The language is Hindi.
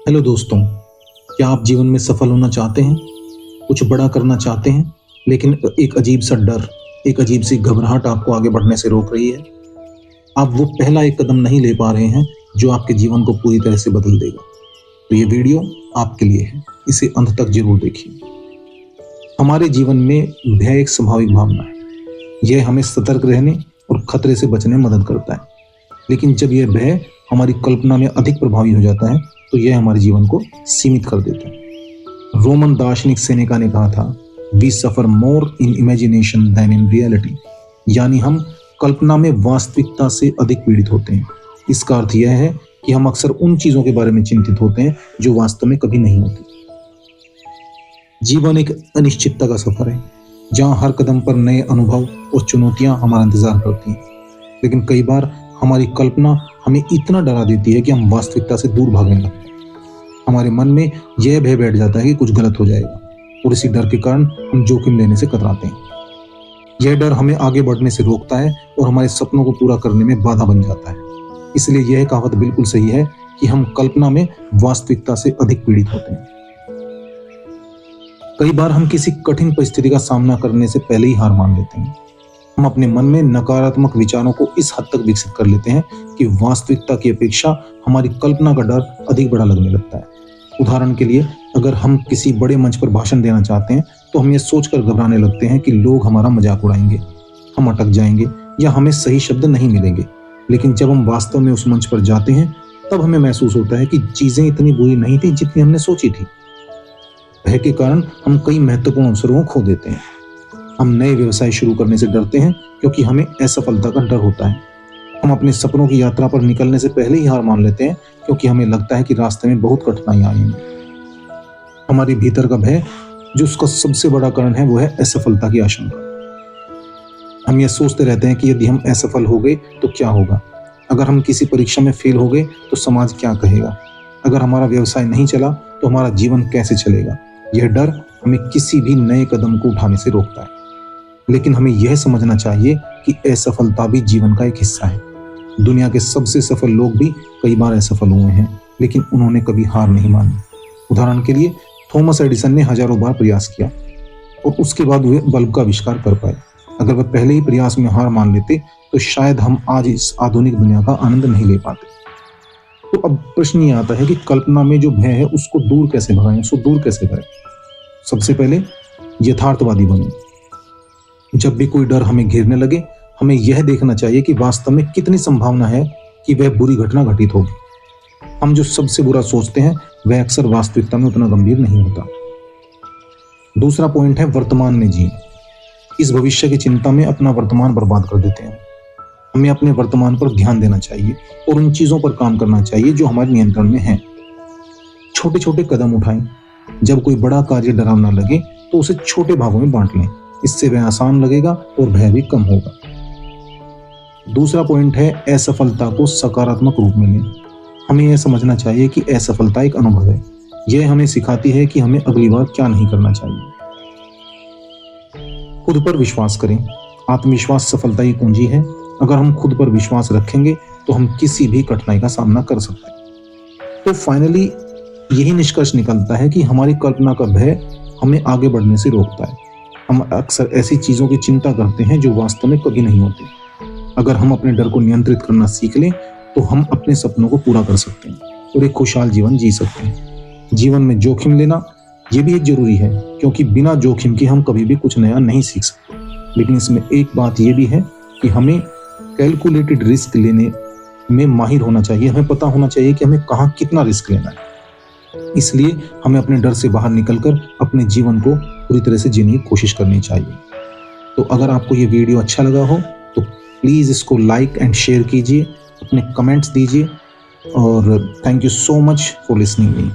हेलो दोस्तों, क्या आप जीवन में सफल होना चाहते हैं? कुछ बड़ा करना चाहते हैं, लेकिन एक अजीब सा डर, एक अजीब सी घबराहट आपको आगे बढ़ने से रोक रही है। आप वो पहला एक कदम नहीं ले पा रहे हैं जो आपके जीवन को पूरी तरह से बदल देगा। तो ये वीडियो आपके लिए है, इसे अंत तक जरूर देखिए। हमारे जीवन में भय एक स्वाभाविक भावना है। यह हमें सतर्क रहने और खतरे से बचने में मदद करता है। लेकिन जब यह भय हमारी कल्पना में अधिक प्रभावी हो जाता है तो यह हमारे जीवन को सीमित कर देता है। रोमन दार्शनिक सेनेका ने कहा था, we suffer more in imagination than in reality, यानी हम कल्पना में वास्तविकता से अधिक पीड़ित होते हैं। इसका अर्थ यह है कि हम अक्सर उन चीजों के बारे में चिंतित होते हैं जो वास्तव में कभी नहीं होती। जीवन एक अनिश्चितता का सफर है, जहां हर कदम पर नए अनुभव और चुनौतियां हमारा इंतजार करती हैं। लेकिन कई बार हमारी कल्पना हमें इतना डरा देती है कि हम वास्तविकता से दूर भागने लगते हैं। हमारे मन में यह भय बैठ जाता है कि कुछ गलत हो जाएगा, और इसी डर के कारण हम जोखिम लेने से कतराते हैं। यह डर हमें आगे बढ़ने से रोकता है और हमारे सपनों को पूरा करने में बाधा बन जाता है। इसलिए यह कहावत बिल्कुल सही है कि हम कल्पना में वास्तविकता से अधिक पीड़ित होते हैं। कई बार हम किसी कठिन परिस्थिति का सामना करने से पहले ही हार मान लेते हैं। हम अपने मन में नकारात्मक विचारों को इस हद तक विकसित कर लेते हैं कि वास्तविकता की अपेक्षा हमारी कल्पना का डर अधिक बड़ा लगने लगता है। उदाहरण के लिए, अगर हम किसी बड़े मंच पर भाषण देना चाहते हैं तो हम ये सोचकर घबराने लगते हैं कि लोग हमारा मजाक उड़ाएंगे, हम अटक जाएंगे या हमें सही शब्द नहीं मिलेंगे। लेकिन जब हम वास्तव में उस मंच पर जाते हैं तब हमें महसूस होता है कि चीजें इतनी बुरी नहीं थी जितनी हमने सोची थी। भय के कारण हम कई महत्वपूर्ण अवसरों को खो देते हैं। हम नए व्यवसाय शुरू करने से डरते हैं क्योंकि हमें असफलता का डर होता है। हम अपने सपनों की यात्रा पर निकलने से पहले ही हार मान लेते हैं क्योंकि हमें लगता है कि रास्ते में बहुत कठिनाइयां आएंगी। हमारे भीतर का भय, जो उसका सबसे बड़ा कारण है, वो है असफलता की आशंका। हम ये सोचते रहते हैं कि यदि हम असफल हो गए तो क्या होगा? अगर हम किसी परीक्षा में फेल हो गए तो समाज क्या कहेगा? अगर हमारा व्यवसाय नहीं चला तो हमारा जीवन कैसे चलेगा? यह डर हमें किसी भी नए कदम को उठाने से रोकता है। लेकिन हमें यह समझना चाहिए कि असफलता भी जीवन का एक हिस्सा है। दुनिया के सबसे सफल लोग भी कई बार असफल हुए हैं, लेकिन उन्होंने कभी हार नहीं मानी। उदाहरण के लिए, थॉमस एडिसन ने हजारों बार प्रयास किया और उसके बाद वे बल्ब का आविष्कार कर पाए। अगर वह पहले ही प्रयास में हार मान लेते तो शायद हम आज इस आधुनिक दुनिया का आनंद नहीं ले पाते। तो अब प्रश्न ये आता है कि कल्पना में जो भय है उसको दूर कैसे भगाएं, उसको दूर कैसे करें? सबसे पहले यथार्थवादी बनें। जब भी कोई डर हमें घेरने लगे, हमें यह देखना चाहिए कि वास्तव में कितनी संभावना है कि वह बुरी घटना घटित होगी। हम जो सबसे बुरा सोचते हैं वह अक्सर वास्तविकता में उतना गंभीर नहीं होता। दूसरा पॉइंट है वर्तमान में जिए। इस भविष्य की चिंता में अपना वर्तमान बर्बाद कर देते हैं। हमें अपने वर्तमान पर ध्यान देना चाहिए और उन चीजों पर काम करना चाहिए जो हमारे नियंत्रण में है। छोटे छोटे कदम उठाएं। जब कोई बड़ा कार्य डरावना लगे तो उसे छोटे भागों में बांट लें। इससे वह आसान लगेगा और भय भी कम होगा। दूसरा पॉइंट है असफलता को सकारात्मक रूप में लें। हमें यह समझना चाहिए कि असफलता एक अनुभव है। यह हमें सिखाती है कि हमें अगली बार क्या नहीं करना चाहिए। खुद पर विश्वास करें। आत्मविश्वास सफलता की कुंजी है। अगर हम खुद पर विश्वास रखेंगे तो हम किसी भी कठिनाई का सामना कर सकते हैं। तो फाइनली यही निष्कर्ष निकलता है कि हमारी कल्पना का भय हमें आगे बढ़ने से रोकता है। हम अक्सर ऐसी चीजों की चिंता करते हैं जो वास्तव में कभी नहीं होती। अगर हम अपने डर को नियंत्रित करना सीख लें तो हम अपने सपनों को पूरा कर सकते हैं और एक खुशहाल जीवन जी सकते हैं। जीवन में जोखिम लेना यह भी एक जरूरी है, क्योंकि बिना जोखिम के हम कभी भी कुछ नया नहीं सीख सकते। लेकिन इसमें एक बात यह भी है कि हमें कैलकुलेटेड रिस्क लेने में माहिर होना चाहिए। हमें पता होना चाहिए कि हमें कहाँ कितना रिस्क लेना है। इसलिए हमें अपने डर से बाहर निकलकर अपने जीवन को पूरी तरह से जीने की कोशिश करनी चाहिए। तो अगर आपको ये वीडियो अच्छा लगा हो तो प्लीज़ इसको लाइक एंड शेयर कीजिए, अपने कमेंट्स दीजिए, और thank you so much for listening me.